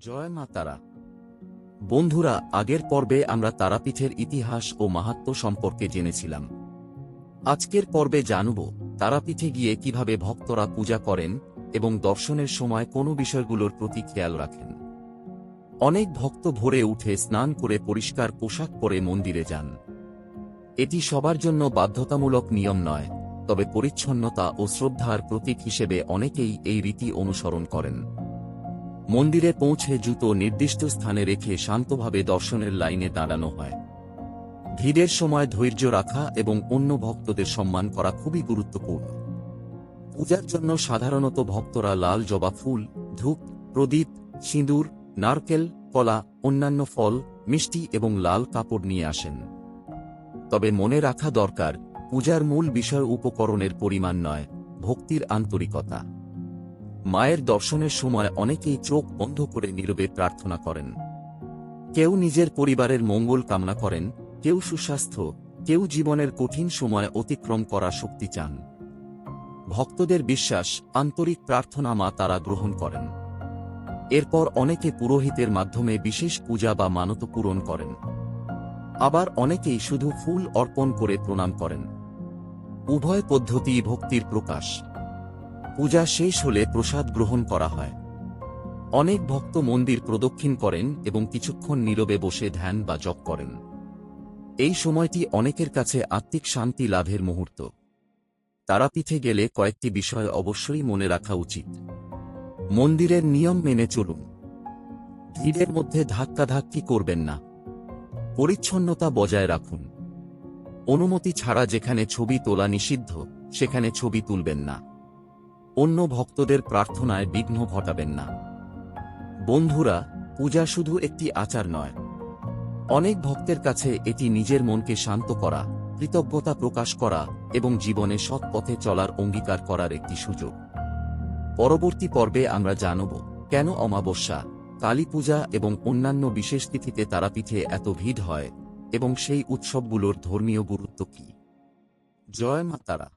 জয় মা তারা। বন্ধুরা, আগের পর্বে আমরা তারাপীঠের ইতিহাস ও মাহাত্ম্য সম্পর্কে জেনেছিলাম। আজকের পর্বে জানব তারাপীঠে গিয়ে কিভাবে ভক্তরা পূজা করেন এবং দর্শনের সময় কোন বিষয়গুলোর প্রতি খেয়াল রাখেন। অনেক ভক্ত ভোরে উঠে স্নান করে পরিষ্কার পোশাক পরে মন্দিরে যান। এটি সবার জন্য বাধ্যতামূলক নিয়ম নয়, তবে পরিচ্ছন্নতা ও শ্রদ্ধার প্রতীক হিসেবে অনেকেই এই রীতি অনুসরণ করেন। মন্দিরে পৌঁছে জুতো নির্দিষ্ট স্থানে রেখে শান্তভাবে দর্শনের লাইনে দাঁড়ানো হয়। ভিড়ের সময় ধৈর্য রাখা এবং অন্য ভক্তদের সম্মান করা খুবই গুরুত্বপূর্ণ। পূজার জন্য সাধারণত ভক্তরা লাল জবা ফুল, ধূপ, প্রদীপ, সিঁদুর, নারকেল, কলা, অন্যান্য ফল, মিষ্টি এবং লাল কাপড় নিয়ে আসেন। তবে মনে রাখা দরকার, পূজার মূল বিষয় উপকরণের পরিমাণ নয়, ভক্তির আন্তরিকতা। মায়ের দর্শনের সময় অনেকেই চোখ বন্ধ করে নীরবে প্রার্থনা করেন। কেউ নিজের পরিবারের মঙ্গল কামনা করেন, কেউ সুস্বাস্থ্য, কেউ জীবনের কঠিন সময় অতিক্রম করার শক্তি চান। ভক্তদের বিশ্বাস, আন্তরিক প্রার্থনা মা তারা গ্রহণ করেন। এরপর অনেকে পুরোহিতের মাধ্যমে বিশেষ পূজা বা মানত পূরণ করেন। আবার অনেকেই শুধু ফুল অর্পণ করে প্রণাম করেন। উভয় পদ্ধতিই ভক্তির প্রকাশ। পূজা শেষ হলে প্রসাদ গ্রহণ করা হয়। অনেক ভক্ত মন্দির প্রদক্ষিণ করেন এবং কিছুক্ষণ নীরবে বসে ধ্যান বা জপ করেন। এই সময়টি অনেকের কাছে আত্মিক শান্তি লাভের মুহূর্ত। তারাপীঠে গেলে কয়েকটি বিষয় অবশ্যই মনে রাখা উচিত। মন্দিরের নিয়ম মেনে চলুন। ভিড়ের মধ্যে ধাক্কাধাক্কি করবেন না। পরিচ্ছন্নতা বজায় রাখুন। অনুমতি ছাড়া যেখানে ছবি তোলা নিষিদ্ধ, সেখানে ছবি তুলবেন না। অন্য ভক্তদের প্রার্থনায় বিঘ্ন ঘটাবেন না। বন্ধুরা, পূজা শুধু একটি আচার নয়। অনেক ভক্তের কাছে এটি নিজের মনকে শান্ত করা, কৃতজ্ঞতা প্রকাশ করা এবং জীবনে সৎ পথে চলার অঙ্গীকার করার একটি সুযোগ। পরবর্তী পর্বে আমরা জানব কেন অমাবস্যা, কালী পূজা এবং অন্যান্য বিশেষ তিথিতে তারাপীঠে এত ভিড় হয় এবং সেই উৎসবগুলোর ধর্মীয় গুরুত্ব কী। জয় মা তারা।